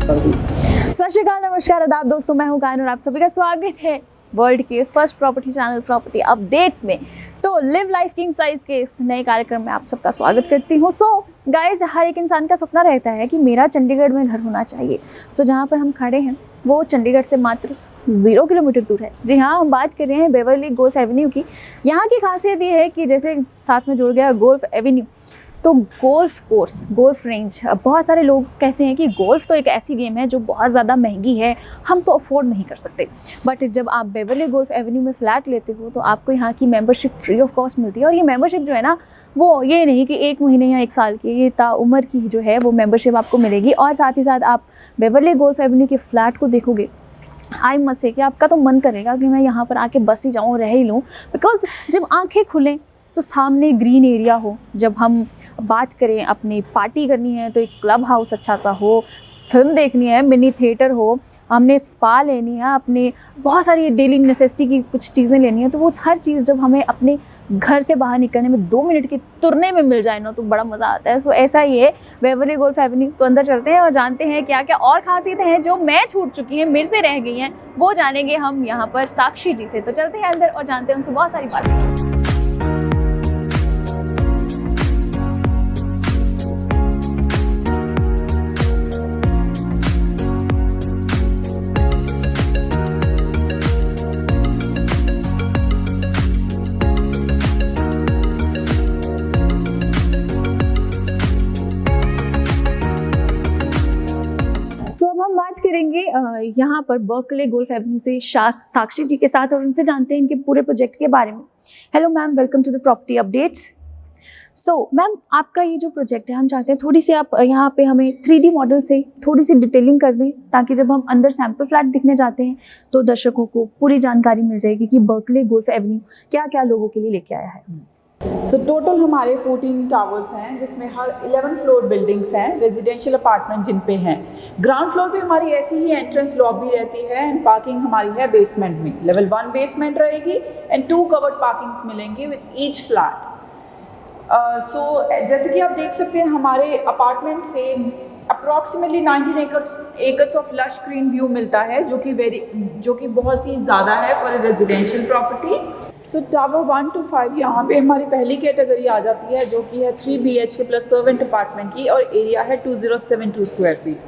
सत श्री अकाल, नमस्कार, आदाब दोस्तों, मैं हूं कायन और आप सभी का स्वागत है वर्ल्ड के first property channel property updates में। तो लिव लाइफ किंग साइज के इस नए कार्यक्रम में आप सबका स्वागत करती हूं। सो गाइस, हर एक इंसान का सपना रहता है कि मेरा चंडीगढ़ में घर होना चाहिए। सो जहां पर हम खड़े हैं वो चंडीगढ़ से मात्र 0 किलोमीटर दूर है। जी हाँ, हम बात कर रहे हैं बेवरली गोल्फ एवेन्यू की। यहाँ की खासियत ये है कि जैसे साथ में जुड़ गया गोल्फ एवेन्यू, तो गोल्फ कोर्स, गोल्फ रेंज। बहुत सारे लोग कहते हैं कि गोल्फ तो एक ऐसी गेम है जो बहुत ज़्यादा महंगी है, हम तो अफोर्ड नहीं कर सकते। बट जब आप बेवरली गोल्फ एवेन्यू में फ्लैट लेते हो तो आपको यहाँ की मेंबरशिप फ्री ऑफ कॉस्ट मिलती है। और ये मेंबरशिप जो है ना, वो ये नहीं कि 1 महीने या 1 साल की, ये ताउम्र की जो है वो मेंबरशिप आपको मिलेगी। और साथ ही साथ आप बेवरली गोल्फ एवेन्यू के फ्लैट को देखोगे, आई मस्ट से कि आपका तो मन करेगा कि मैं यहाँ पर आके बस ही जाऊँ, रह ही लूँ। बिकॉज जब आँखें खुलें तो सामने ग्रीन एरिया हो, जब हम बात करें अपनी पार्टी करनी है तो एक क्लब हाउस अच्छा सा हो, फिल्म देखनी है मिनी थिएटर हो, हमने स्पा लेनी है, अपने बहुत सारी डेली नेसेसिटी की कुछ चीज़ें लेनी है, तो वो हर चीज़ जब हमें अपने घर से बाहर निकलने में 2 मिनट के तुरने में मिल जाए ना, तो बड़ा मज़ा आता है। सो ऐसा ही है बेवरली गोल्फ एवेन्यू। तो अंदर चलते हैं और जानते हैं क्या क्या और खासियतें हैं जो मैं छूट चुकी हैं, मेरे से रह गई हैं, वो जानेंगे हम यहाँ पर साक्षी जी से। तो चलते हैं अंदर और जानते हैं उनसे बहुत सारी बातें। सो अब हम बात करेंगे यहाँ पर बर्कले गोल्फ एवेन्यू से साक्षी जी के साथ और उनसे जानते हैं इनके पूरे प्रोजेक्ट के बारे में। Hello ma'am, welcome to the property updates. So ma'am, आपका ये जो प्रोजेक्ट है, हम चाहते हैं थोड़ी सी आप यहाँ पे हमें 3D मॉडल से थोड़ी सी डिटेलिंग कर दें, ताकि जब हम अंदर सैम्पल फ्लैट दिखने जाते हैं तो दर्शकों को पूरी जानकारी मिल जाएगी कि बर्कले गोल्फ एवेन्यू क्या क्या लोगों के लिए लेके आया है। टोटल हमारे 14 टावर्स हैं, जिसमें हर 11 फ्लोर बिल्डिंग्स हैं, रेजिडेंशियल अपार्टमेंट जिन पे हैं। ग्राउंड फ्लोर पे हमारी ऐसी ही एंट्रेंस लॉबी रहती है एंड पार्किंग हमारी है बेसमेंट में। लेवल 1 बेसमेंट रहेगी एंड 2 कवर्ड पार्किंग्स मिलेंगी विद ईच फ्लैट। जैसे कि आप देख सकते हैं, हमारे अपार्टमेंट से approximately 19 acres of lush green view मिलता है, जो कि बहुत ही ज़्यादा है for a residential property. So tower 1 to 5 यहाँ पे हमारी पहली कैटेगरी आ जाती है, जो कि है 3 BHK प्लस सर्वेंट अपार्टमेंट की, और एरिया है 2072 स्क्वायर फीट।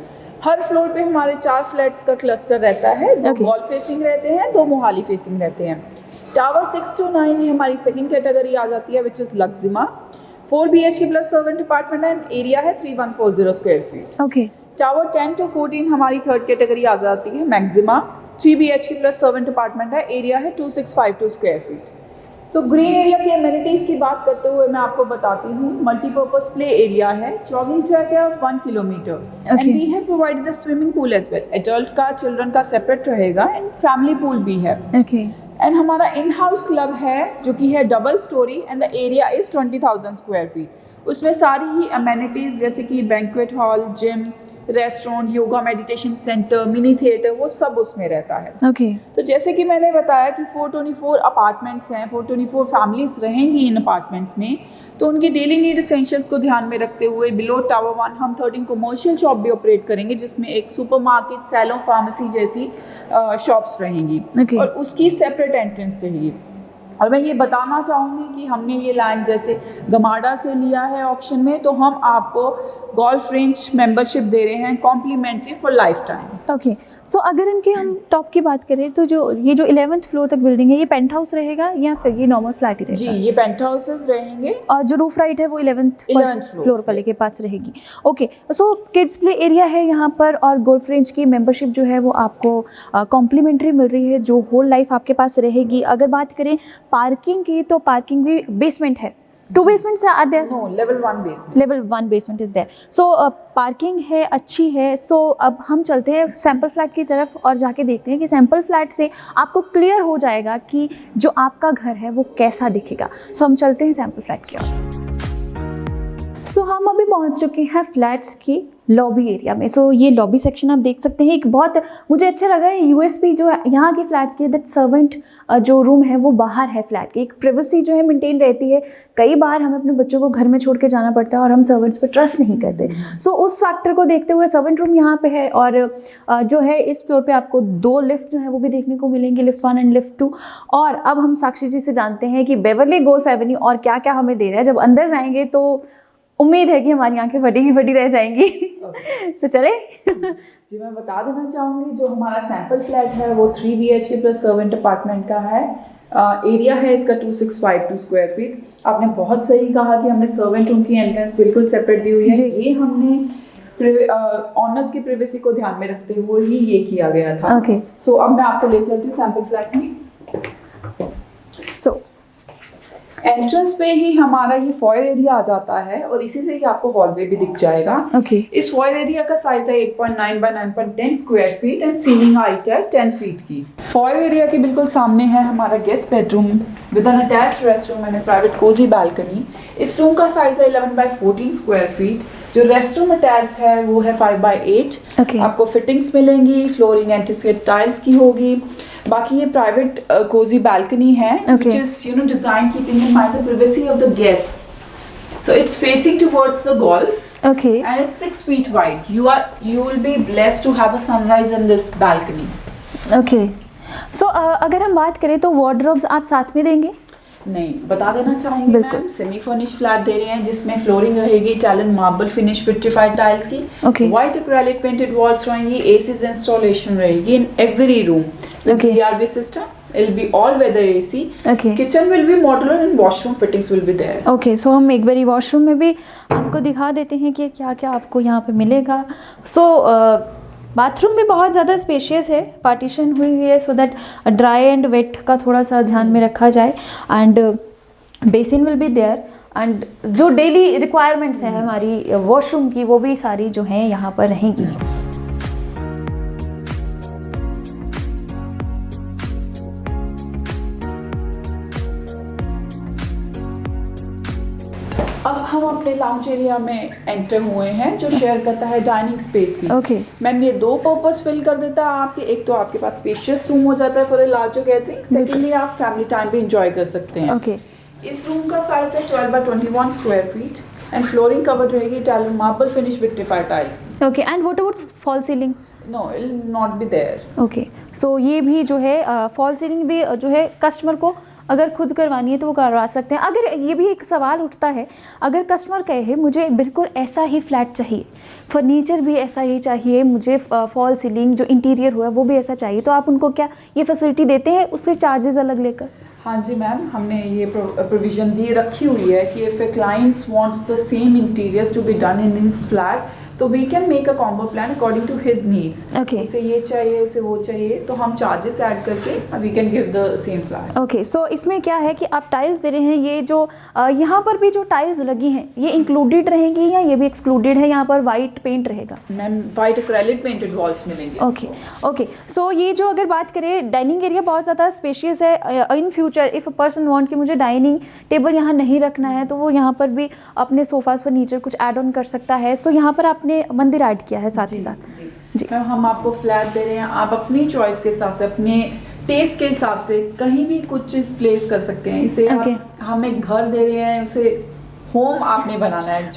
हर फ्लोर पे हमारे 4 फ्लैट्स का क्लस्टर रहता है, 2 वॉल फेसिंग रहते हैं, 2 मोहाली फेसिंग रहते हैं। टावर 6 to 9 में हमारी सेकेंड कैटेगरी आ जाती है, which is Luxima. 4 BHK plus servant apartment and area है 3140 square feet. Okay. Tower 10 to 14 हमारी थर्ड कैटेगरी आ जाती है, Maxima. 3 BHK plus servant apartment है, एरिया है 2652 स्क्वायर फीट। तो ग्रीन एरिया की एमिनिटीज़ की बात करते हुए मैं आपको बताती हूँ। मल्टीपर्पज़ प्ले एरिया है, जॉगिंग ट्रैक है 1 kilometre, and we have provided the swimming pool as well. Adult का, चिल्ड्रन का सेपरेट रहेगा एंड फैमिली पूल भी है। एंड हमारा इन हाउस क्लब है, जो कि है double storey and the area is 20,000 square feet. उसमें सारी ही अमेनिटीज़ जैसे कि banquet hall, gym, restaurant, yoga, meditation centre, mini theatre, वो सब उसमें रहता है। ओके। तो जैसे कि मैंने बताया कि 424 अपार्टमेंट्स हैं, 424 फैमिलीज रहेंगी इन अपार्टमेंट्स में। तो उनकी डेली नीड एसेंशियल्स को ध्यान में रखते हुए बिलो टावर 1 हम 13 कमर्शियल शॉप भी ऑपरेट करेंगे, जिसमें एक सुपरमार्केट, सैलून, फार्मेसी जैसी शॉप्स रहेंगी। और उसकी सेपरेट एंट्रेंस रहेगी। और मैं ये बताना चाहूँगी कि हमने ये लैंड जैसे गमाडा से लिया है ऑक्शन में, तो हम आपको गोल्फ रेंज मेंबरशिप दे रहे हैं complimentary for lifetime. Okay. So अगर इनके हम टॉप की बात करें तो जो 11th फ्लोर तक बिल्डिंग है, ये पेंट हाउस रहेगा या फिर ये नॉर्मल फ्लैट ही रहेगा? जी, ये पेंट हाउसेज रहेंगे। और जो रूफ राइट है वो 11th फ्लोर वाले के पास रहेगी। Okay. So kids play area है यहाँ पर, और गोल्फ रेंज की मेंबरशिप जो है वो आपको कॉम्प्लीमेंट्री मिल रही है, जो होल लाइफ आपके पास रहेगी। अगर बात करें पार्किंग की, तो पार्किंग भी बेसमेंट है। 2 basements are there? No, level 1 basement. Level 1 basement is there. So parking है, अच्छी है। सो अब हम चलते हैं सैम्पल फ्लैट की तरफ और जाके देखते हैं कि सैम्पल फ्लैट से आपको क्लियर हो जाएगा कि जो आपका घर है वो कैसा दिखेगा। सो हम चलते हैं सैम्पल फ्लैट की ओर। सो हम अभी पहुंच चुके हैं फ्लैट्स की लॉबी एरिया में। सो ये लॉबी सेक्शन आप देख सकते हैं। एक बहुत मुझे अच्छा लगा है यूएसपी जो यहाँ के फ्लैट्स की, दैट सर्वेंट जो रूम है वो बाहर है फ्लैट के, एक प्राइवेसी जो है मेंटेन रहती है। कई बार हमें अपने बच्चों को घर में छोड़ के जाना पड़ता है और हम सर्वेंट्स पे ट्रस्ट नहीं करते। सो उस फैक्टर को देखते हुए सर्वेंट रूम यहाँ पे है। और जो है इस फ्लोर पे आपको 2 लिफ्ट जो है वो भी देखने को मिलेंगी, लिफ्ट 1 एंड लिफ्ट 2। और अब हम साक्षी जी से जानते हैं कि बेवरली गोल्फ एवेन्यू और क्या क्या हमें दे रहा है। जब अंदर जाएंगे तो उम्मीद है कि हमारी आंखें फटी की फटी रह जाएंगी। सो चले। जी मैं बता देना चाहूँगी, जो हमारा सैम्पल फ्लैट है वो 3 BHK प्लस सर्वेंट अपार्टमेंट का है। एरिया है इसका 2652 स्क्वायर फीट। आपने बहुत सही कहा कि हमने सर्वेंट रूम की एंट्रेंस बिल्कुल सेपरेट दी हुई है। ये हमने ऑनर्स की प्राइवेसी को ध्यान में रखते हुए ही ये किया गया था। सो अब मैं आपको ले चलती हूँ सैम्पल फ्लैट में। सो एंट्रेंस पे ही हमारा ये फॉयर एरिया आ जाता है और इसी से ही आपको हॉलवे भी दिख जाएगा। इस फॉयर एरिया का साइज है 8.9 by 9.10 square feet and ceiling height है 10 फीट की। फॉयर एरिया के बिल्कुल सामने है हमारा guest bedroom with an attached restroom and private cosy balcony. इस रूम का साइज है 11 बाय 14 स्क्वायर फीट। जो रेस्टरूम अटैच्ड है वो है 5 बाय 8। आपको फिटिंग्स मिलेंगी, फ्लोरिंग एंटीस्केप टाइल्स की होगी। बाकी ये प्राइवेट कोजी बालकनी है, which is designed keeping in mind the privacy of the guests. So it's facing towards the golf. And it's 6 feet wide. You will be blessed to have a sunrise in this balcony. So अगर हम बात करें तो wardrobes आप साथ में देंगे? नहीं, बता देना चाहेंगे मैम, सेमी फर्निश फ्लैट दे रहे हैं जिसमें फ्लोरिंग रहेगी Italian marble finish vitrified tiles की। व्हाइट एक्रेलिक पेंटेड वॉल्स रहेंगी। एसीज इंस्टॉलेशन रहेगी in every room with DRV system. It'll be all weather AC. Kitchen will be modular and washroom fittings will be there. So हम एक बारी washroom में भी आपको दिखा देते हैं कि क्या क्या आपको यहाँ पे मिलेगा। बाथरूम भी बहुत ज़्यादा स्पेशियस है, पार्टीशन हुई है so that dry and wet का थोड़ा सा ध्यान में रखा जाए। And basin will be there and जो डेली रिक्वायरमेंट्स है हमारी वॉशरूम की वो भी सारी जो हैं यहाँ पर रहेंगी। अब हम अपने लाउंज एरिया में एंटर हुए हैं जो शेयर करता है डाइनिंग स्पेस भी। मैम ये 2 पर्पस फिल कर देता है आपके। एक तो आपके पास स्पेशियस रूम हो जाता है for a larger gathering, secondly आप फैमिली टाइम भी एंजॉय कर सकते हैं। इस रूम का साइज है 12 by 21 square feet and flooring covered रहेगी Italian marble finish vitrified tiles. And what about fall ceiling? No, it will not be there. So ये भी जो है फॉल सीलिंग भी जो है कस्टमर को अगर खुद करवानी है तो वो करवा सकते हैं। अगर ये भी एक सवाल उठता है, अगर कस्टमर कहे मुझे बिल्कुल ऐसा ही फ्लैट चाहिए, फर्नीचर भी ऐसा ही चाहिए, मुझे फॉल सीलिंग जो इंटीरियर हुआ है वो भी ऐसा चाहिए, तो आप उनको क्या ये फैसिलिटी देते हैं, उसके चार्जेस अलग लेकर? हाँ जी मैम, हमने ये प्रोविजन दी रखी हुई है कि if a clients wants the same interiors to be done in his flat तो we can make a combo plan according to his needs. उसे ये चाहिए, उसे वो चाहिए, तो हम चार्जेस ऐड करके we can give the same flat. So इसमें क्या है कि आप टाइल्स दे रहे हैं, ये जो यहाँ पर भी जो टाइल्स लगी हैं ये इंक्लूडेड रहेंगी या ये भी एक्सक्लूडेड है? यहाँ पर वाइट पेंट रहेगा? Ma'am white acrylic painted walls मिलेंगे। ओके सो ये जो अगर बात करें, डाइनिंग एरिया बहुत ज़्यादा स्पेशियस है। In future if a person want कि मुझे डाइनिंग टेबल यहाँ नहीं रखना है तो वो यहाँ पर भी अपने सोफास फर्नीचर कुछ ऐड ऑन कर सकता है। सो यहाँ पर आपने मंदिर ऐड किया है साथ ही साथ। जी मैम, हम आपको फ्लैट दे रहे हैं, आप अपनी चॉइस के हिसाब से, अपने टेस्ट के हिसाब से कहीं भी कुछ चीज़ प्लेस कर सकते हैं। इसे हम एक घर दे रहे हैं, उसे होम आपने बनाना है।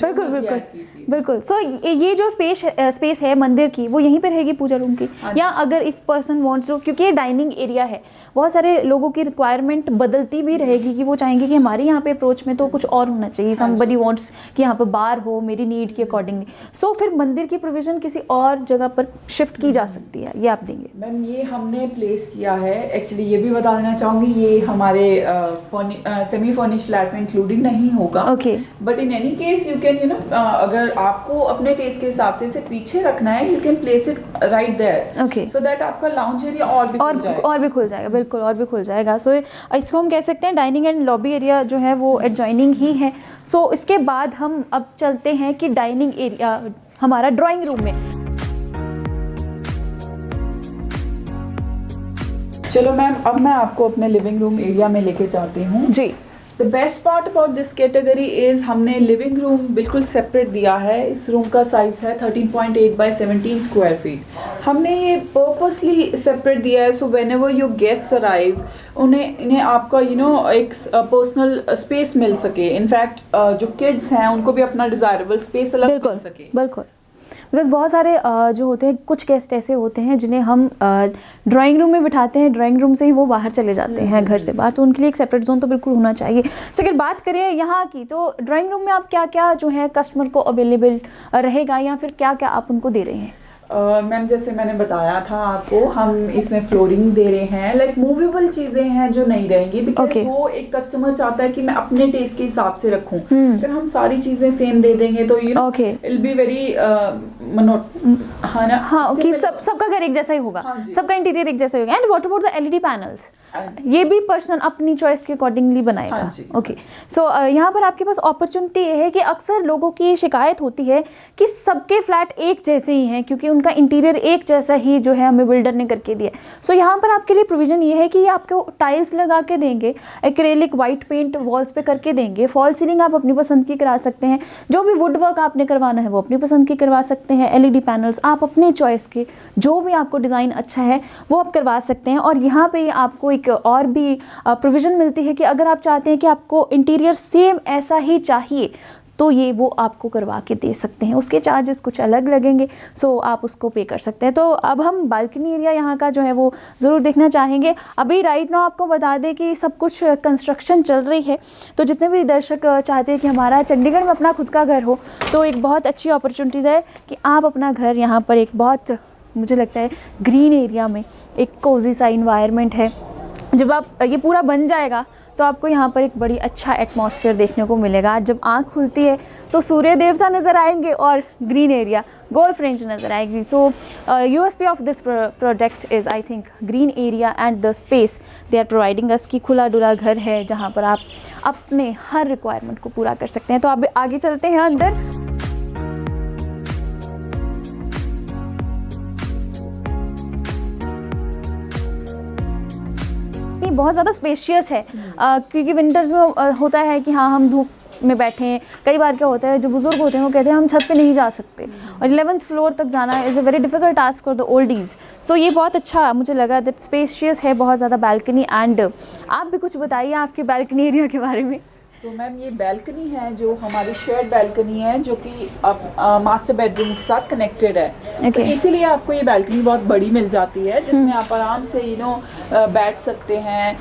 बिल्कुल। सो ये जो स्पेस है मंदिर की वो यहीं पे रहेगी पूजा रूम की, या अगर इफ पर्सन वांट्स टू, क्योंकि ये डाइनिंग एरिया है, बहुत सारे लोगों की रिक्वायरमेंट बदलती भी रहेगी कि वो चाहेंगे कि हमारे यहाँ पे अप्रोच में तो कुछ और होना चाहिए। समबडी वांट्स कि यहाँ पे बार हो मेरी नीड के अकॉर्डिंगली। सो फिर मंदिर की प्रोविजन किसी और जगह पर शिफ्ट की जा सकती है, ये आप देंगे? मैम ये हमने प्लेस किया है, एक्चुअली ये भी बता देना चाहूँगी, ये हमारे सेमी फर्निश फ्लैट में इंक्लूडेड नहीं होगा। But in any case you can अगर आपको अपने टेस्ट के हिसाब से इसे पीछे रखना है, you can place it right there, so that आपका लाउंज एरिया और भी खुल जाएगा। बिल्कुल, और भी खुल जाएगा। सो इसको हम कह सकते हैं डाइनिंग एंड लॉबी एरिया जो है वो एडजॉइनिंग ही है। सो इसके बाद हम अब चलते हैं कि डाइनिंग एरिया हमारा ड्राइंग रूम में। चलो मैम, अब मैं आपको अपने लिविंग रूम एरिया में लेके जाती हूँ। जी। The best part about this category is हमने लिविंग रूम बिल्कुल सेपरेट दिया है। इस रूम का साइज़ है 13.8 बाई 17 स्क्वायर फीट। हमने ये पर्पसली सेपरेट दिया है so when ever your guest arrive इन्हें आपका एक पर्सनल स्पेस मिल सके। इनफैक्ट जो किड्स हैं उनको भी अपना डिज़ायरेबल स्पेस अलग मिल सके। बिल्कुल, बिकॉज बहुत सारे जो होते हैं, कुछ गेस्ट ऐसे होते हैं जिन्हें हम ड्राइंग रूम में बिठाते हैं, ड्राइंग रूम से ही वो बाहर चले जाते हैं घर से बाहर, तो उनके लिए एक सेपरेट जोन तो बिल्कुल होना चाहिए। सो अगर बात करें यहाँ की, तो ड्राइंग रूम में आप क्या क्या जो है कस्टमर को अवेलेबल रहेगा या फिर क्या क्या आप उनको दे रहे हैं? मैम जैसे मैंने बताया था आपको, हम इसमें फ्लोरिंग दे रहे हैं, लाइक मूवेबल चीज़ें हैं जो नहीं रहेंगी, बिकॉज वो एक कस्टमर चाहता है कि मैं अपने टेस्ट के हिसाब से रखूं। अगर हम सारी चीज़ें सेम दे देंगे तो इल बी वेरी हाँ कि सबका घर एक जैसा ही होगा, सबका इंटीरियर एक जैसा ही होगा। And what about the LED panels? ये भी पर्सन अपनी चॉइस के अकॉर्डिंगली बनाएगा। ओके, सो यहाँ पर आपके पास अपॉर्चुनिटी ये है कि अक्सर लोगों की शिकायत होती है कि सबके फ्लैट एक जैसे ही हैं क्योंकि उनका इंटीरियर एक जैसा ही जो है हमें बिल्डर ने करके दिया। सो यहाँ पर आपके लिए प्रोविज़न ये है कि ये आपको टाइल्स लगा के देंगे, एक्रेलिक वाइट पेंट वॉल्स पे करके देंगे, फॉल सीलिंग आप अपनी पसंद की करा सकते हैं, जो भी वुड वर्क आपने करवाना है वो अपनी पसंद की करवा सकते हैं, एलईडी पैनल्स आप अपने चॉइस के जो भी आपको डिज़ाइन अच्छा है वो आप करवा सकते हैं। और यहाँ पे आपको एक और भी प्रोविज़न मिलती है कि अगर आप चाहते हैं कि आपको इंटीरियर सेम ऐसा ही चाहिए तो ये वो आपको करवा के दे सकते हैं। उसके चार्जेस कुछ अलग लगेंगे, सो आप उसको पे कर सकते हैं। तो अब हम बालकनी एरिया यहाँ का जो है वो ज़रूर देखना चाहेंगे। अभी राइट नाउ आपको बता दें कि सब कुछ कंस्ट्रक्शन चल रही है, तो जितने भी दर्शक चाहते हैं कि हमारा चंडीगढ़ में अपना खुद का घर हो, तो एक बहुत अच्छी अपॉर्चुनिटीज़ है कि आप अपना घर यहाँ पर एक बहुत, मुझे लगता है ग्रीन एरिया में, एक कोजी सा इन्वायरमेंट है। जब आप ये पूरा बन जाएगा तो आपको यहाँ पर एक बड़ी अच्छा एटमॉस्फेयर देखने को मिलेगा। जब आँख खुलती है तो सूर्य देवता नज़र आएंगे और ग्रीन एरिया, गोल्फ रेंज नज़र आएगी। So USP of this product is I think green area and the space they are providing us, की खुला डुला घर है जहाँ पर आप अपने हर रिक्वायरमेंट को पूरा कर सकते हैं। तो आप आगे चलते हैं अंदर। बहुत ज़्यादा स्पेशियस है क्योंकि विंटर्स में होता है कि हाँ हम धूप में बैठे हैं। कई बार क्या होता है, जो बुज़ुर्ग होते हैं वो कहते हैं हम छत पे नहीं जा सकते और 11th फ्लोर तक जाना is a very difficult task for the oldies. So ये बहुत अच्छा मुझे लगा दैट स्पेशियस है, बहुत ज़्यादा बैल्कनी। एंड आप भी कुछ बताइए आपके बैल्कनी एरिया के बारे में। सो मैम ये बैल्कनी है जो हमारी शेयर्ड बैल्कनी है, जो कि मास्टर बेडरूम के साथ कनेक्टेड है। तो इसीलिए आपको ये बैल्कनी बहुत बड़ी मिल जाती है, जिसमें आप आराम से बैठ सकते हैं,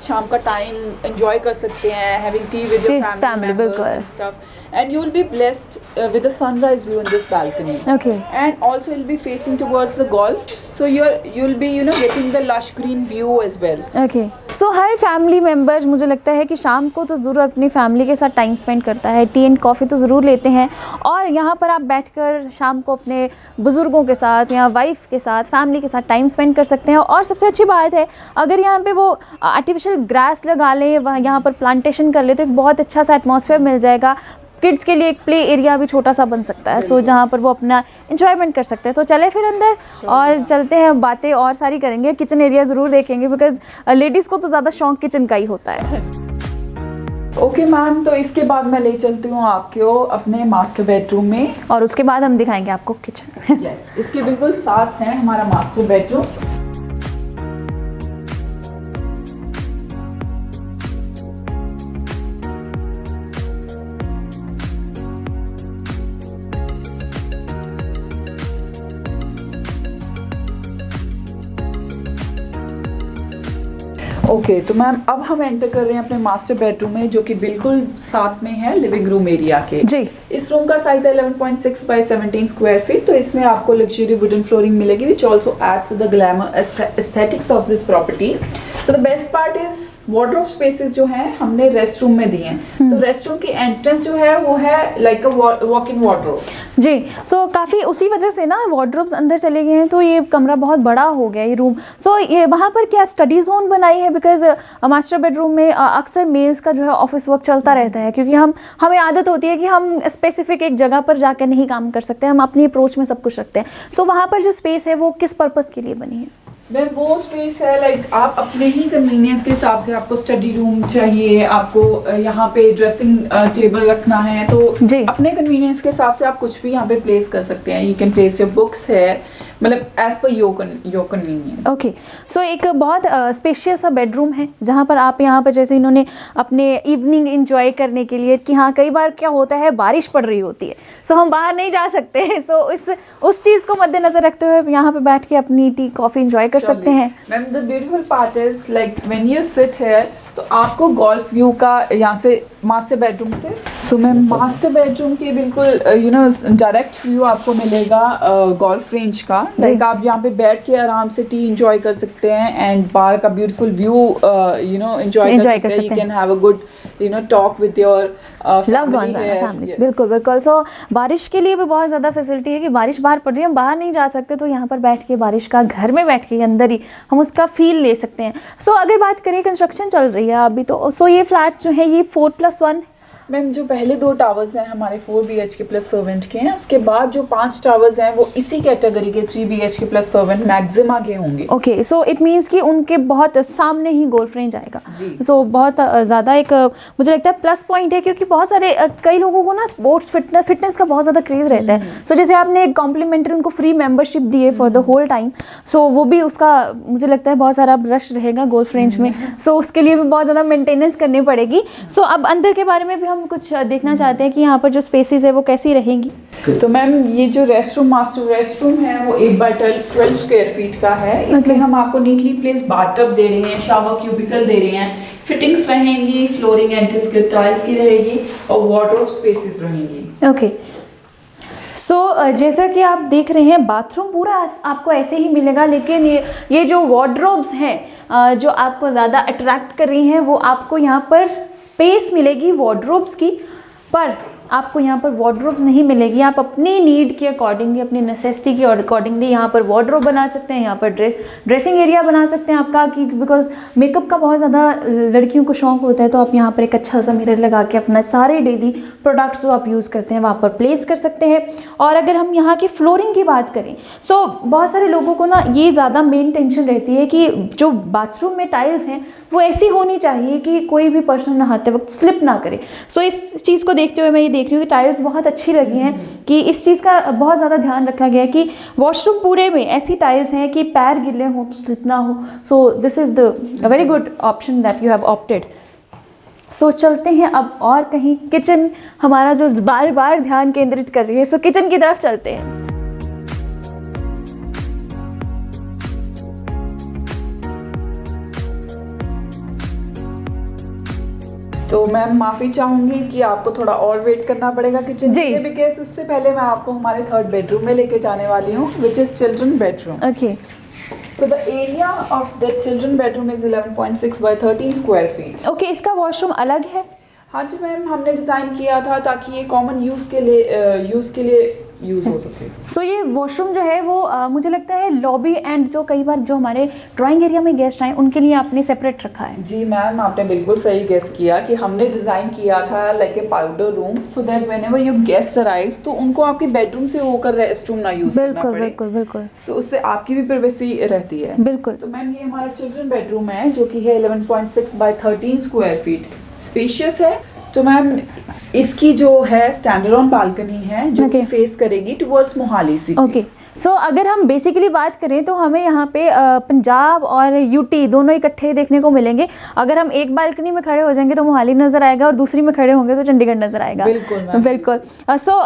शाम का टाइम एंजॉय कर सकते हैं, having T with your family members and stuff, and you'll be blessed with the sunrise view in this balcony. Okay. And also you'll be facing towards the golf, so you'll be getting the lush green view as well. Okay. So her family member मुझे लगता है कि शाम को तो ज़रूर अपनी family के साथ टाइम स्पेंड करता है, टी एंड कॉफ़ी तो ज़रूर लेते हैं, और यहाँ पर आप बैठकर शाम को अपने बुज़ुर्गों के साथ या वाइफ के साथ, फैमिली के साथ टाइम स्पेंड कर सकते हैं। और सबसे अच्छी बात है, अगर यहाँ पे वो आर्टिफिशियल ग्रास लगा लें, वह यहाँ पर प्लांटेशन कर ले, तो एक बहुत अच्छा सा एटमॉस्फेयर मिल जाएगा। किड्स के लिए एक प्ले एरिया भी छोटा सा बन सकता है, सो जहाँ पर वो अपना एंजॉयमेंट कर सकते हैं। तो चले फिर अंदर और चलते हैं, बातें और सारी करेंगे, किचन एरिया ज़रूर देखेंगे बिकॉज लेडीज़ को तो ज़्यादा शौक किचन का ही होता है। ओके मैम, तो इसके बाद मैं ले चलती हूँ आपको अपने मास्टर बेडरूम में, और उसके बाद हम दिखाएंगे आपको किचन। यस, इसके बिल्कुल साथ है हमारा मास्टर बेडरूम। ओके, तो मैम अब हम एंटर कर रहे हैं अपने मास्टर बेडरूम में, जो कि बिल्कुल साथ में है लिविंग रूम एरिया के। जी। इस रूम का साइज है 11.6 बाई 17 स्क्वायर फीट। तो इसमें आपको लग्जरी वुडन फ्लोरिंग मिलेगी, which also adds to the glamour aesthetics of this property. So the best part is wardrobe spaces जो हैं हमने रेस्ट रूम में दिए हैं। तो रेस्ट रूम की एंट्रेंस जो है वो है like a walk in wardrobe. जी, सो काफ़ी उसी वजह से ना वार्डरोब्स अंदर चले गए हैं, तो ये कमरा बहुत बड़ा हो गया ये रूम। सो ये वहाँ पर क्या स्टडी जोन बनाई है, बिकॉज मास्टर बेडरूम में अक्सर मेल्स का जो है ऑफिस वर्क चलता रहता है, क्योंकि हमें आदत होती है कि हम स्पेसिफिक एक जगह पर जाकर नहीं काम कर सकते, हम अपनी अप्रोच में सब कुछ रखते हैं। सो वहाँ पर जो स्पेस है वो किस पर्पज़ के लिए बनी है? मैम वो स्पेस है लाइक आप अपने ही कन्वीनियंस के हिसाब से, आपको स्टडी रूम चाहिए, आपको यहाँ पे ड्रेसिंग टेबल रखना है, तो जी। अपने कन्वीनियंस के हिसाब से आप कुछ भी यहाँ पे प्लेस कर सकते हैं। You can place your books है, मतलब as per your convenience. Okay, सो एक बहुत स्पेशियस सा बेडरूम है जहाँ पर आप यहाँ पर जैसे इन्होंने अपने इवनिंग एंजॉय करने के लिए कि हाँ कई बार क्या होता है बारिश पड़ रही होती है, सो हम बाहर नहीं जा सकते, सो उस चीज़ को मद्देनजर रखते हुए यहाँ पे बैठ के अपनी टी कॉफ़ी एंजॉय कर सकते हैं। Ma'am the beautiful part is like when you sit here तो आपको गोल्फ व्यू का यहाँ से मास्टर बेडरूम से, सो मैम मास्टर बेडरूम के बिल्कुल यू नो डायरेक्ट व्यू आपको मिलेगा गोल्फ रेंज का। लाइक आप यहाँ पे बैठ के आराम से टी एंजॉय कर सकते हैं एंड बाहर का beautiful view you know enjoy कर सकते हैं। You can have a good you know talk with your loved ones and families. बिल्कुल बिल्कुल। सो बारिश के लिए भी बहुत ज़्यादा फैसिलिटी है कि बारिश बाहर पड़ रही है, हम बाहर नहीं जा सकते, तो यहाँ पर बैठ के बारिश का घर में बैठ के अंदर ही हम उसका फील ले सकते हैं। सो अगर बात करें कंस्ट्रक्शन चल रही है अभी तो, सो ये फ्लैट जो है ये 4+1। मैम जो पहले 2 टावर्स हैं हमारे 4 BHK प्लस सर्वेंट के हैं, उसके बाद जो 5 टावर्स हैं वो इसी कैटेगरी के 3 BHK प्लस सर्वेंट मैक्सिमा के होंगे। ओके, सो इट मीन्स कि उनके बहुत सामने ही गोल्फ रेंज आएगा। सो बहुत ज़्यादा एक मुझे लगता है प्लस पॉइंट है, क्योंकि बहुत सारे कई लोगों को ना स्पोर्ट्स फिटनेस का बहुत ज़्यादा क्रेज़ रहता है। सो जैसे आपने एक कॉम्प्लीमेंट्री उनको फ्री मेंबरशिप दी है फॉर द होल टाइम, सो वो भी उसका मुझे लगता है बहुत सारा रश रहेगा गोल्फ रेंज में, सो उसके लिए भी बहुत ज़्यादा मेंटेनेंस करनी पड़ेगी। सो अब अंदर के बारे में भी हम कुछ देखना चाहते हैं कि यहाँ पर जो स्पेसेस है वो कैसी रहेंगी। तो मैम ये जो मास्टर रेस्टरूम है वो 8x12 स्क्वायर फीट का है। इसमें हम आपको नीटली प्लेस बाथटब दे रहे हैं, शावर क्यूबिकल दे रहे हैं, फिटिंग्स रहेंगी, फ्लोरिंग एंटी टाइल्स की रहेगी और वार्डरोब स्पेसेस रहेंगी। ओके, सो जैसा कि आप देख रहे हैं बाथरूम पूरा आपको ऐसे ही मिलेगा, लेकिन ये जो वार्डरोब्स हैं जो आपको ज़्यादा अट्रैक्ट कर रही हैं वो आपको यहाँ पर स्पेस मिलेगी वार्डरोब्स की, पर आपको यहाँ पर वार्डरोब्स नहीं मिलेगी। आप अपनी नीड के अकॉर्डिंगली, अपनी नेसेसिटी के अकॉर्डिंगली यहाँ पर वार्डरोब बना सकते हैं, यहाँ पर ड्रेसिंग एरिया बना सकते हैं आपका, कि बिकॉज मेकअप का बहुत ज़्यादा लड़कियों को शौक होता है, तो आप यहाँ पर एक अच्छा सा मिरर लगा के अपना सारे डेली प्रोडक्ट्स जो आप यूज़ करते हैं वहाँ पर प्लेस कर सकते हैं। और अगर हम यहाँ की फ्लोरिंग की बात करें, सो बहुत सारे लोगों को ना ये ज़्यादा मेन टेंशन रहती है कि जो बाथरूम में टाइल्स हैं वो ऐसी होनी चाहिए कि कोई भी पर्सन नहाते वक्त स्लिप ना करे। सो इस चीज़ को देखते हुए मैं ये देख रही हूँ कि टाइल्स बहुत अच्छी लगी हैं, कि इस चीज़ का बहुत ज़्यादा ध्यान रखा गया है कि वॉशरूम पूरे में ऐसी टाइल्स हैं कि पैर गिले हों तो स्लिप ना हो। So this is the very good option that you have opted. So चलते हैं अब और कहीं, किचन हमारा जो बार बार ध्यान केंद्रित कर रही है, सो किचन की तरफ चलते हैं। तो मैम माफ़ी चाहूँगी कि आपको थोड़ा और वेट करना पड़ेगा किचन जी। में, बिकॉज उससे पहले मैं आपको हमारे 3rd बेडरूम में लेके जाने वाली हूँ, which is children bedroom. Okay, So the area of the children bedroom is 11.6 by 13 square feet. Okay, इसका वॉशरूम अलग है? हाँ जी मैम, हमने डिज़ाइन किया था ताकि ये कॉमन यूज़ के लिए यूज़ हो सके। सो ये वॉशरूम जो है वो मुझे लगता है लॉबी एंड जो कई बार जो हमारे ड्राइंग एरिया में गेस्ट आए उनके लिए आपने सेपरेट रखा है। जी मैम, आपने बिल्कुल सही गेस किया कि हमने डिज़ाइन किया था like a powder room, so that whenever your guest arise तो उनको आपके बेडरूम से होकर रेस्ट रूम ना यूज़ करना पड़े। बिल्कुल बिल्कुल, तो उससे आपकी भी प्राइवेसी रहती है। बिल्कुल। तो मैम ये हमारा चिल्ड्रन बेडरूम है जो कि है 11.6 by 13 स्क्वायर फीट, स्पेशियस है। तो मैम इसकी जो है स्टैंडर्ड ऑन बालकनी है जो कि फेस करेगी towards Mohali city. Okay, so अगर हम बेसिकली बात करें तो हमें यहाँ पे पंजाब और यूटी दोनों इकट्ठे देखने को मिलेंगे। अगर हम एक बालकनी में खड़े हो जाएंगे तो मोहाली नज़र आएगा और दूसरी में खड़े होंगे तो चंडीगढ़ नज़र आएगा। बिल्कुल। सो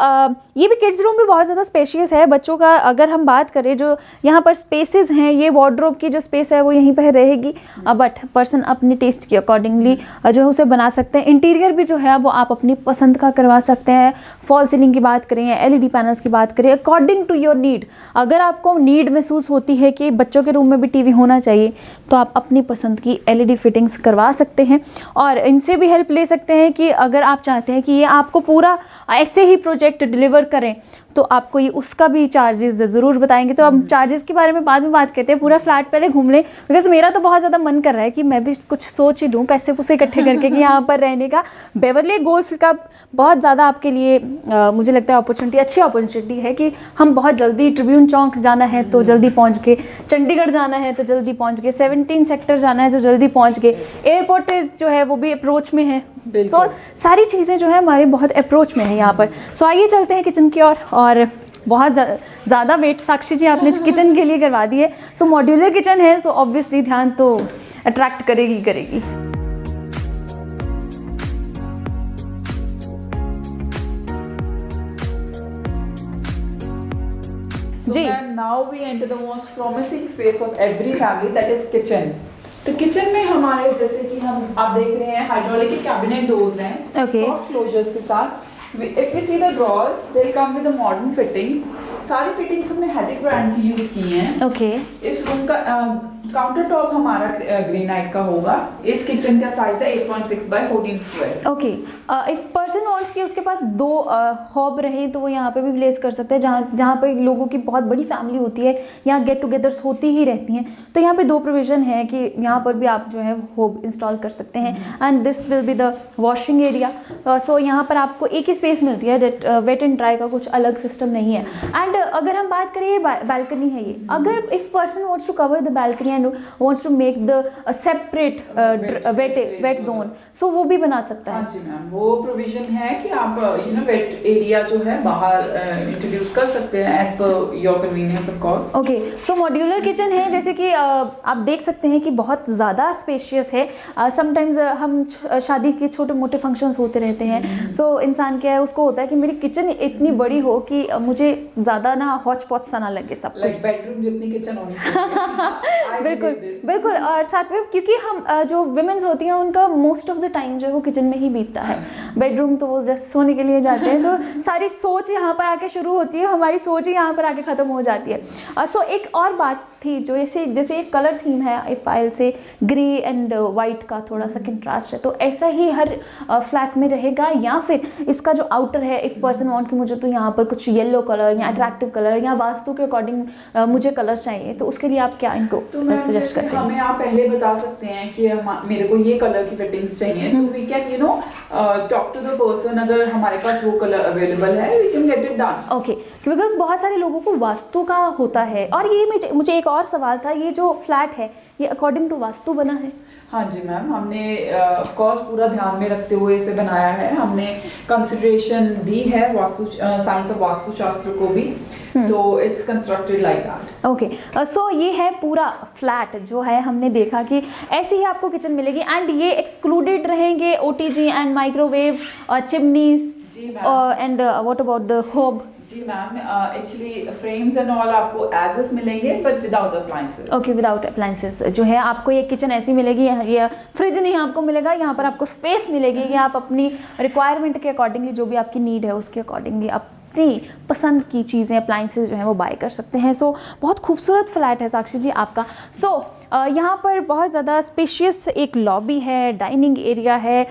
ये भी किड्स रूम भी बहुत ज़्यादा स्पेशियस है बच्चों का। अगर हम बात करें जो यहाँ पर स्पेसेस हैं, ये वार्डरोब की जो स्पेस है वो यहीं पर रहेगी, बट पर्सन अपने टेस्ट के अकॉर्डिंगली जो है उसे बना सकते हैं। इंटीरियर भी जो है वो आप अपनी पसंद का करवा सकते हैं। फॉल सीलिंग की बात करें या LED पैनल्स की बात करें, अकॉर्डिंग टू योर नीड। अगर आपको नीड महसूस होती है कि बच्चों के रूम में भी टीवी होना चाहिए तो आप अपनी पसंद की LED फिटिंग्स करवा सकते हैं और इनसे भी हेल्प ले सकते हैं कि अगर आप चाहते हैं कि ये आपको पूरा ऐसे ही प्रोजेक्ट डिलीवर करें तो आपको ये उसका भी चार्जेस ज़रूर बताएंगे। तो अब चार्जेस के बारे में बाद में बात करते हैं, पूरा फ्लैट पहले घूम लें, बिकॉज मेरा तो बहुत ज़्यादा मन कर रहा है कि मैं भी कुछ सोच ही लूँ पैसे पुसे इकट्ठे करके कि यहाँ पर रहने का। बेवरली गोल्फ का बहुत ज़्यादा आपके लिए मुझे लगता है अच्छी अपॉर्चुनिटी है कि हम बहुत जल्दी ट्रिब्यूट ट्रिब्यून चौक जाना है तो जल्दी पहुंच गए, चंडीगढ़ जाना है तो जल्दी पहुंच गए, 17 सेक्टर जाना है तो जल्दी पहुंच गए, एयरपोर्ट जो है वो भी अप्रोच में है। सो सारी चीज़ें जो है हमारे बहुत अप्रोच में है यहाँ पर। सो आइए चलते हैं किचन की ओर। और बहुत ज़्यादा वेट साक्षी जी आपने किचन के लिए करवा दी है। सो मॉड्यूलर किचन है, सो ऑब्वियसली ध्यान तो अट्रैक्ट करेगी। So ma'am, now we enter the most promising space of every family, that is kitchen. तो किचन में हमारे जैसे कि आप देख रहे हैं हाइड्रोलिक कैबिनेट डोर्स हैं, सॉफ्ट क्लोजर्स के साथ। If we see the drawers, they'll come with the modern fittings. सारी फिटिंग्स हमने हैटिक ब्रांड की यूज की हैं। ओके। इस रूम का काउंटर टॉप हमारा ग्रेनाइट का होगा। इस किचन का साइज है 8.6 by 14 square. Okay. If person wants कि उसके पास 2 हॉब रहे तो वो यहाँ पे भी प्लेस कर सकते हैं, जहाँ पे लोगों की बहुत बड़ी फैमिली होती है, यहाँ गेट टुगेदर्स होती ही रहती हैं, तो यहाँ पे 2 प्रोविजन है कि यहाँ पर भी आप जो है हॉब इंस्टॉल कर सकते हैं। And this will be the washing area. So यहाँ पर आपको एक ही स्पेस मिलती है, वेट एंड ड्राई का कुछ अलग सिस्टम नहीं है। एंड अगर हम बात करें, ये बैल्कनी है ये, अगर if person wants to cover the balcony and wants to make the separate wet zone, so वो भी बना सकता है। हाँ जी मैम, वो प्रोविजन है कि आप वेट एरिया जो है बाहर इंट्रोड्यूस कर सकते हैं as per your convenience of course. Okay. So modular kitchen है, जैसे कि आप देख सकते हैं कि बहुत ज़्यादा स्पेशियस है। समटाइम्स हम शादी के छोटे मोटे फंक्शंस होते रहते हैं, सो इंसान क्या है, उसको होता है कि मेरी किचन इतनी बड़ी हो कि मुझे ज़्यादा ना हॉच पॉच सा ना लगे सब कुछ। बेडरूम जितनी किचन होनी चाहिए। बिल्कुल। और साथ में क्योंकि हम जो विमेंस होती हैं उनका मोस्ट ऑफ द टाइम जो है वो किचन में ही बीतता है। बेडरूम तो वो जस्ट सोने के लिए जाते हैं। सो सारी सोच यहाँ पर आके शुरू होती है, हमारी सोच ही यहाँ पर आके ख़त्म हो जाती है। सो एक और बात थी जो जैसे एक कलर थीम है इफ फाइल से ग्रे एंड वाइट का थोड़ा सा कंट्रास्ट है, तो ऐसा ही हर फ्लैट में रहेगा। या फिर इसका जो आउटर है, इफ पर्सन वांट कि मुझे तो यहाँ पर कुछ येलो कलर या अट्रैक्टिव कलर या वास्तु के अकॉर्डिंग मुझे कलर चाहिए, तो उसके लिए आप क्या इनको सजेस्ट करते हैं? हमें आप पहले बता सकते हैं कि मेरे को ये कलर की फिटिंग्स चाहिए, तो we can talk to the person. अगर हमारे पास वो कलर अवेलेबल है, we can get it done. Okay. Because बहुत सारे लोगों को वास्तु का होता है। और ये मुझे एक और सवाल था, ये जो फ्लैट है ये अकॉर्डिंग टू वास्तु बना है? हाँ जी मैम, हमने ऑफ कोर्स पूरा ध्यान में रखते हुए इसे बनाया है। हमने कंसिडरेशन दी है वास्तु साइंस ऑफ वास्तुशास्त्र को भी, तो it's constructed like that. Okay. So ये है पूरा फ्लैट जो है, हमने देखा कि ऐसी ही आपको किचन मिलेगी। एंड ये एक्सक्लूडेड रहेंगे ओटीजी एंड माइक्रोवेव और chimneys and what about the hob? जी ma'am, actually frames and all आपको एज इज मिलेंगे but without appliances. Okay, without appliances जो है आपको ये किचन ऐसी मिलेगी। ये फ्रिज नहीं आपको मिलेगा, यहाँ पर आपको स्पेस मिलेगी कि आप अपनी रिक्वायरमेंट के अकॉर्डिंगली, जो भी आपकी नीड है उसके अकॉर्डिंगली अपनी पसंद की चीज़ें, अप्लायंसेस जो हैं वो बाय कर सकते हैं। सो बहुत खूबसूरत फ्लैट है साक्षी जी आपका। सो यहाँ पर बहुत ज़्यादा स्पेशियस एक लॉबी है, डाइनिंग एरिया है,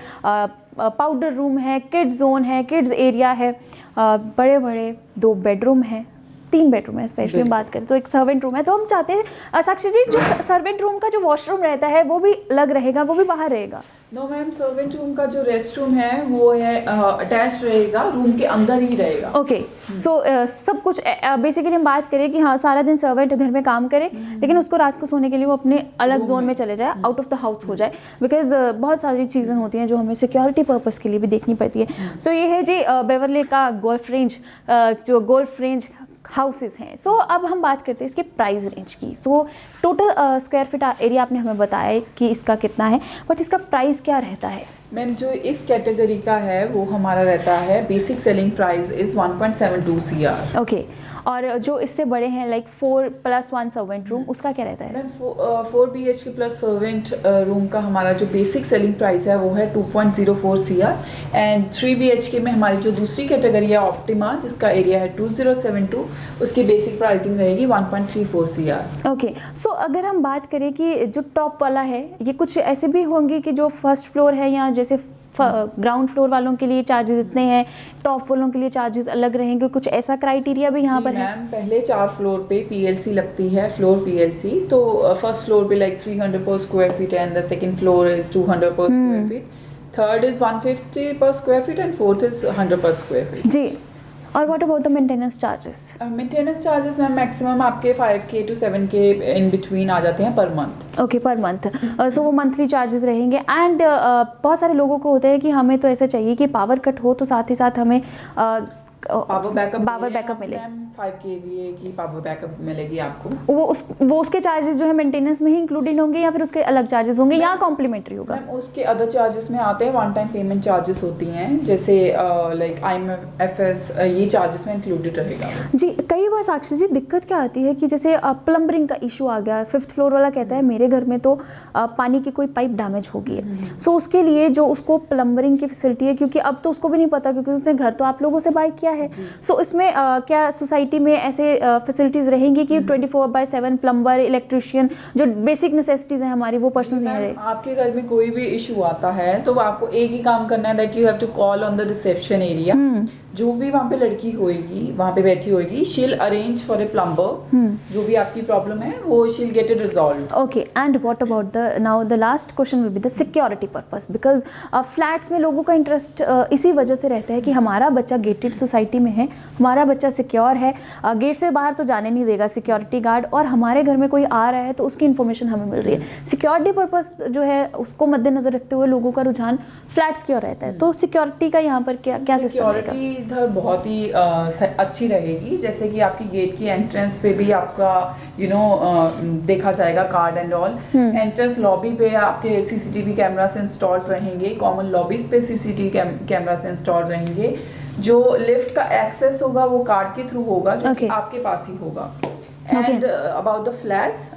पाउडर रूम है, किड्स जोन है, किड्स एरिया है, बड़े बड़े 2 बेडरूम हैं, 3 बेडरूम है स्पेशली हम बात करें तो, एक सर्वेंट रूम है। तो हम चाहते हैं साक्षी जी जो सर्वेंट रूम का जो वॉशरूम रहता है वो भी अलग रहेगा, वो भी बाहर रहेगा? नो मैम, सर्वेंट रूम का जो रेस्ट रूम है वो है अटैच रहेगा, रूम के अंदर ही रहेगा। ओके। सो सब कुछ बेसिकली हम बात करें कि हाँ सारा दिन सर्वेंट घर में काम करे, लेकिन उसको रात को सोने के लिए वो अपने अलग जोन में चले जाए, आउट ऑफ द हाउस हो जाए। बिकॉज बहुत सारी चीज़ें होती हैं जो हमें सिक्योरिटी पर्पस के लिए भी देखनी पड़ती है। तो ये है जी बेवरली का गोल्फ रेंज, जो गोल्फ रेंज हाउसेस हैं। सो अब हम बात करते हैं इसके प्राइस रेंज की। So total square feet area आपने हमें बताया कि इसका कितना है, बट इसका प्राइस क्या रहता है? मैम, जो इस कैटेगरी का है वो हमारा रहता है, basic selling price is 1.72 CR। Okay. और जो इससे बड़े हैं लाइक 4+1 सर्वेंट रूम, उसका क्या रहता है? Ma'am 4 BHK plus servant room का हमारा जो बेसिक सेलिंग प्राइस है वो है 2.04 CR। एंड 3 BHK में हमारी जो दूसरी कैटेगरी है ऑप्टिमा, जिसका एरिया है 2072, उसकी बेसिक प्राइसिंग रहेगी 1.34 CR। ओके। सो अगर हम बात करें कि जो टॉप वाला है, ये कुछ ऐसे भी होंगे कि जो फर्स्ट फ्लोर है या जैसे ग्राउंड फ्लोर वालों के लिए चार्जेस इतने हैं, टॉप वालों के लिए चार्जेस अलग रहेंगे, कुछ ऐसा क्राइटेरिया भी यहाँ पर है? मैम, पहले 4 फ्लोर पे PLC लगती है, फ्लोर PLC। तो फर्स्ट फ्लोर पे लाइक 300 पर square feet and the second floor is 200 पर स्क्वायर फीट, थर्ड इज 150 पर square feet and fourth is 100 पर स्क्वायर फीट। जी। और what about the maintenance charges? Maintenance charges ma'am maximum आपके 5K to 7K in between आ जाते हैं per month. Okay, per month. So वो monthly charges रहेंगे। And बहुत सारे लोगों को होता है कि हमें तो ऐसा चाहिए कि पावर कट हो तो साथ ही साथ हमें पावर बैकअप मिले। 5 kVA की पावर बैकअप मिलेगी आपको। वो उसके चार्जेस जो है मेंटेनेंस में ही इंक्लूडेड होंगे या फिर उसके अलग चार्जेस होंगे या कॉम्प्लीमेंट्री होगा? मैम उसके अदर चार्जेस में आते हैं, वन टाइम पेमेंट चार्जेस होती हैं, जैसे लाइक IMFS, ये चार्जेस में इंक्लूडेड रहेगा। जी, कई बार साक्षी जी दिक्कत क्या आती है कि जैसे प्लम्बरिंग का इशू आ गया, 5th फ्लोर वाला कहता है मेरे घर में तो पानी की कोई पाइप डैमेज हो गई है। सो उसके लिए जो उसको प्लम्बरिंग की फैसिलिटी है, क्योंकि अब तो उसको भी नहीं पता क्योंकि उसने घर तो आप लोगों से बाय किया है। सो इसमें क्या सोसाइटी में ऐसे फैसिलिटीज रहेंगी कि 24/7 प्लम्बर, इलेक्ट्रिशियन, जो बेसिक नेसेसिटीज हैं हमारी, वो पर्सन यहाँ रहे? आपके घर में कोई भी इशू आता है तो आपको एक ही काम करना है, that you have to call on the reception area. जो भी वहाँ पे लड़की होएगी, वहाँ पे बैठी होएगी, शील अरेंज फॉर ए प्लम्बर। जो भी आपकी प्रॉब्लम है वो she'll get it resolved. Okay, and what about the now the last question will be the security purpose, because flats में लोगों का इंटरेस्ट इसी वजह से रहता है कि हमारा बच्चा गेटेड सोसाइटी में है, हमारा बच्चा सिक्योर है, गेट से बाहर तो जाने नहीं देगा सिक्योरिटी गार्ड, और हमारे घर में कोई आ रहा है तो उसकी इन्फॉर्मेशन हमें मिल रही है। सिक्योरिटी पर्पस जो है उसको मद्देनजर रखते हुए लोगों का रुझान फ्लैट्स की ओर रहता है। तो सिक्योरिटी का यहाँ पर क्या सिस्टम रहेगा? इधर बहुत ही अच्छी रहेगी, जैसे कि आपकी गेट की एंट्रेंस पे भी आपका देखा जाएगा card and all. Entrance lobby पे आपके CCTV कैमरास इंस्टॉल्ड रहेंगे, कॉमन लॉबीज पे CCTV कैमरास इंस्टॉल्ड रहेंगे। जो लिफ्ट का एक्सेस होगा वो कार्ड के थ्रू होगा, जो कि आपके पास ही होगा। एंड अबाउट द फ्लैट्स,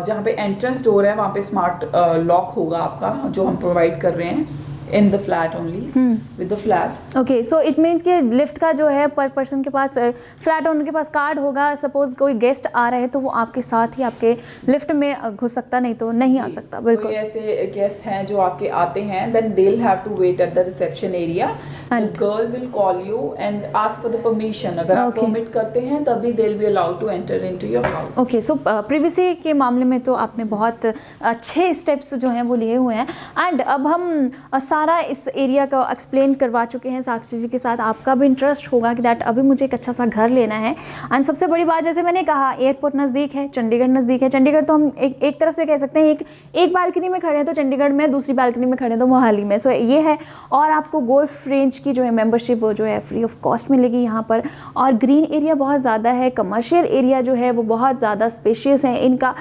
जहाँ पे एंट्रेंस डोर है वहाँ पे स्मार्ट लॉक होगा आपका, जो हम प्रोवाइड कर रहे हैं in the flat only, with the flat. Okay, so it means कि लिफ्ट का जो है पर पर्सन के पास, फ्लैट ओनर के पास कार्ड होगा। सपोज कोई गेस्ट आ रहे हैं तो वो आपके साथ ही आपके लिफ्ट में घुस सकता, नहीं तो नहीं आ सकता। बिल्कुल। कोई ऐसे गेस्ट हैं जो आपके आते हैं, then they'll have to wait at the reception area. The girl will call you and ask for the permission. अगर आप परमिट करते हैं तभी they'll be allowed to enter into your house. Okay, so privacy के मामले में तो आपने बहुत अच्छे स्टेप्स जो हैं वो लिए हुए हैं। एंड अब हम सारा इस एरिया का एक्सप्लेन करवा चुके हैं साक्षी जी के साथ। आपका भी इंटरेस्ट होगा कि दैट अभी मुझे एक अच्छा सा घर लेना है। एंड सबसे बड़ी बात, जैसे मैंने कहा, एयरपोर्ट नज़दीक है, चंडीगढ़ नज़दीक है। चंडीगढ़ तो हम एक तरफ से कह सकते हैं, एक बालकनी में खड़े हैं तो चंडीगढ़ में, दूसरी बालकनी में खड़े हैं तो मोहाली में। सो ये है। और आपको गोल्फ रेंज की जो है मेंबरशिप वो जो है फ्री ऑफ कॉस्ट मिलेगी यहाँ पर। और ग्रीन एरिया बहुत ज़्यादा है, कमर्शियल एरिया जो है वो बहुत ज़्यादा स्पेशियस है इनका।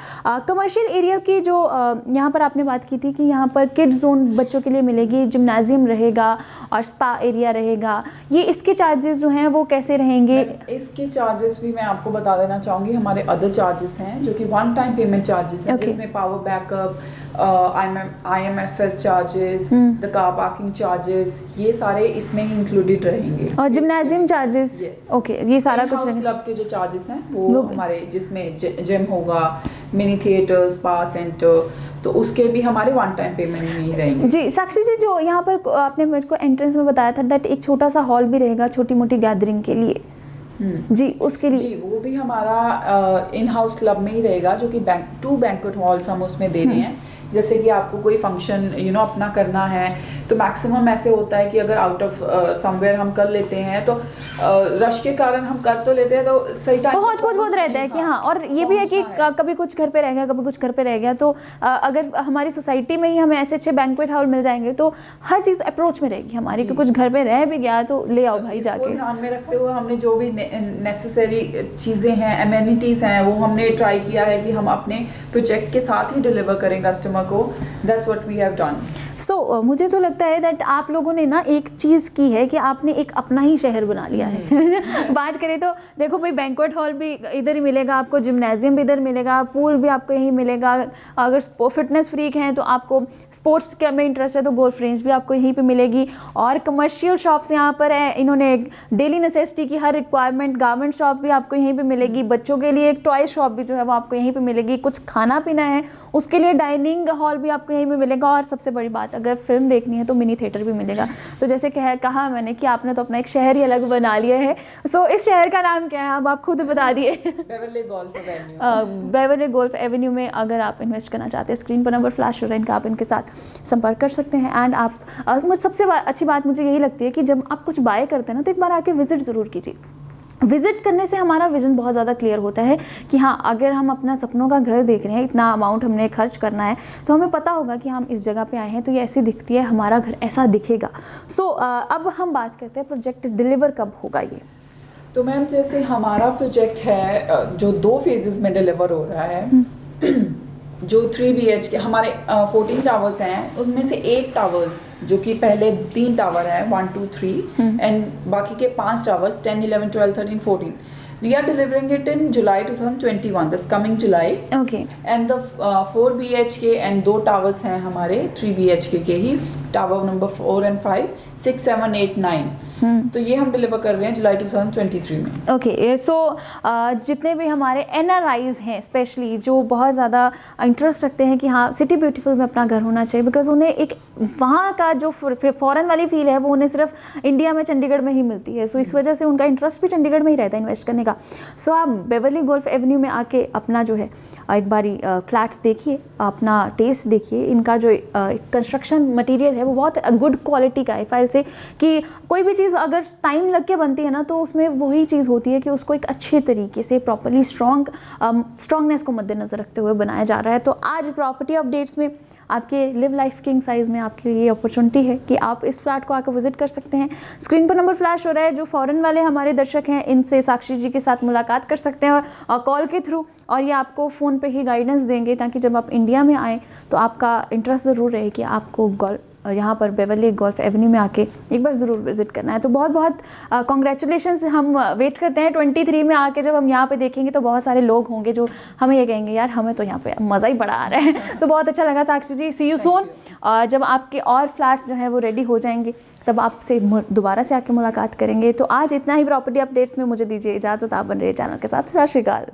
कमर्शियल एरिया की जो यहाँ पर आपने बात की थी कि यहाँ पर किड्स जोन बच्चों के लिए मिलेगी, जिम्नाजियम रहेगा और स्पा एरिया रहेगा। ये इसके चार्जेस जो हैं वो कैसे रहेंगे? इसके चार्जेस भी मैं आपको बता देना चाहूँगी। हमारे अदर चार्जेस हैं जो कि वन टाइम पेमेंट चार्जेस हैं, जिसमें power backup, IMFS charges, the car parking charges, ये सारे इसमें ही इंक्लूडेड रहेंगे। और जिम्नाजियम चार्जेस, ओके, ये सारा कुछ रहेगा। क्लब के जो चार्जेस हैं वो हमारे, जिसमें जिम होगा, मिनी थिएटर, स्पा सेंटर, तो उसके भी हमारे वन टाइम पेमेंट में ही रहेंगे। जी साक्षी जी, जो यहाँ पर आपने मेरे को एंट्रेंस में बताया था दैट एक छोटा सा हॉल भी रहेगा छोटी मोटी गैदरिंग के लिए, जी उसके लिए? जी, वो भी हमारा इन हाउस क्लब में ही रहेगा, जो कि 2 बैंक्वेट हॉल्स हम उसमें दे रहे हैं। जैसे कि आपको कोई फंक्शन अपना करना है तो मैक्सिमम ऐसे होता है कि अगर आउट ऑफ समवेयर हम कर लेते हैं तो रश के कारण हम कर तो लेते हैं, तो सही टाइम पहुंच बहुत रहता है कि हाँ। और ये भी है कि कभी कुछ घर पे रह गया, कभी कुछ घर पे रह गया, तो अगर हमारी सोसाइटी में ही हमें ऐसे अच्छे बैंक्वेट हॉल मिल जाएंगे तो हर चीज़ अप्रोच में रहेगी हमारी, कि कुछ घर पे रह भी गया तो ले आओ भाई जाके। ध्यान में रखते हुए हमने जो भी नेसेसरी चीज़ें हैं, एमेनिटीज़ हैं, वो हमने ट्राई किया है कि हम अपने प्रोजेक्ट के साथ ही डिलीवर करें कस्टमर को। That's what we have done. सो मुझे तो लगता है दैट आप लोगों ने ना एक चीज़ की है कि आपने एक अपना ही शहर बना लिया है। बात करें तो देखो भाई, बैंक्वेट हॉल भी इधर ही मिलेगा आपको, जिम्नाजियम भी इधर मिलेगा, पूल भी आपको यहीं मिलेगा। अगर फिटनेस फ्रीक हैं तो आपको स्पोर्ट्स के में इंटरेस्ट है तो गोल्फ रेंज भी आपको यहीं पे मिलेगी। और कमर्शियल शॉप्स यहाँ पर है, इन्होंने डेली नेसेसिटी की हर रिक्वायरमेंट, गारमेंट शॉप भी आपको यहीं पर मिलेगी। बच्चों के लिए एक टॉय शॉप भी जो है वो आपको यहीं पर मिलेगी। कुछ खाना पीना है उसके लिए डाइनिंग हॉल भी आपको यहीं पर मिलेगा। और सबसे बड़ी बात, अगर फिल्म देखनी है तो मिनी थिएटर भी मिलेगा। तो जैसे कहा मैंने कि आपने तो अपना एक शहर ही अलग बना लिया है। सो इस शहर का नाम क्या है, अब आप खुद बता दिए। बेवर्ली गोल्फ एवेन्यू में अगर आप इन्वेस्ट करना चाहते हैं, स्क्रीन पर नंबर फ्लैश हो रहा है इनका, आप इनके साथ संपर्क कर सकते हैं। एंड आप सबसे अच्छी बात मुझे यही लगती है कि जब आप कुछ बाय करते हैं ना तो एक बार आके विजिट ज़रूर कीजिए। विज़िट करने से हमारा विज़न बहुत ज़्यादा क्लियर होता है कि हाँ, अगर हम अपना सपनों का घर देख रहे हैं, इतना अमाउंट हमने खर्च करना है, तो हमें पता होगा कि हम इस जगह पे आए हैं तो ये ऐसी दिखती है, हमारा घर ऐसा दिखेगा। सो अब हम बात करते हैं प्रोजेक्ट डिलीवर कब होगा ये। तो मैम जैसे हमारा प्रोजेक्ट है जो 2 फेजेस में डिलीवर हो रहा है। जो 3 BHK हमारे 14 टावर्स हैं, उनमें से 8 टावर्स जो कि पहले 3 टावर हैं 1 2 3 एंड बाकी के 5 towers 10 11 12 13 14 we are delivering it in July 2021, this coming July. Okay. And the 4 BHK and 2 towers हैं हमारे 3 BHK के ही, टावर नंबर 4 एंड 5 6 7 8 9। तो ये हम डिलीवर कर रहे हैं जुलाई 2023 में। ओके। सो जितने भी हमारे NRIs हैं स्पेशली, जो बहुत ज़्यादा इंटरेस्ट रखते हैं कि हाँ सिटी ब्यूटीफुल में अपना घर होना चाहिए, बिकॉज उन्हें एक वहाँ का जो फॉरेन वाली फील है वो उन्हें सिर्फ इंडिया में चंडीगढ़ में ही मिलती है। सो इस वजह से उनका इंटरेस्ट भी चंडीगढ़ में ही रहता है इन्वेस्ट करने का। सो आप बेवर्ली गोल्फ एवेन्यू में आके अपना जो है एक बारी फ्लैट्स देखिए, अपना टेस्ट देखिए। इनका जो कंस्ट्रक्शन मटेरियल है वो बहुत गुड क्वालिटी का है, फाइल से कि कोई भी चीज़ अगर टाइम लग के बनती है ना, तो उसमें वही चीज़ होती है कि उसको एक अच्छे तरीके से प्रॉपरली स्ट्रॉन्गनेस को मद्देनज़र रखते हुए बनाया जा रहा है। तो आज प्रॉपर्टी अपडेट्स में आपके लिव लाइफ किंग साइज़ में आपके लिए अपॉर्चुनिटी है कि आप इस फ्लैट को आकर विजिट कर सकते हैं। स्क्रीन पर नंबर फ्लैश हो रहा है, जो फॉरेन वाले हमारे दर्शक हैं इनसे साक्षी जी के साथ मुलाकात कर सकते हैं और कॉल के थ्रू, और ये आपको फ़ोन पे ही गाइडेंस देंगे ताकि जब आप इंडिया में आएँ तो आपका इंटरेस्ट ज़रूर रहे कि आपको यहाँ पर बेवर्ली गोल्फ एवेन्यू में आके एक बार ज़रूर विजिट करना है। तो बहुत बहुत कॉन्ग्रेचुलेशंस, हम वेट करते हैं 23 में आके जब हम यहाँ पे देखेंगे तो बहुत सारे लोग होंगे जो हमें ये कहेंगे यार हमें तो यहाँ पे मज़ा ही बड़ा आ रहा है। सो बहुत अच्छा लगा साक्षी जी, सी यू सून। जब आपके और फ्लैट्स जो हैं वो रेडी हो जाएंगे तब आपसे दोबारा से आके मुलाकात करेंगे। तो आज इतना ही प्रॉपर्टी अपडेट्स में, मुझे दीजिए इजाज़त। आप बन रहे चैनल के साथ। सत श्री अकाल।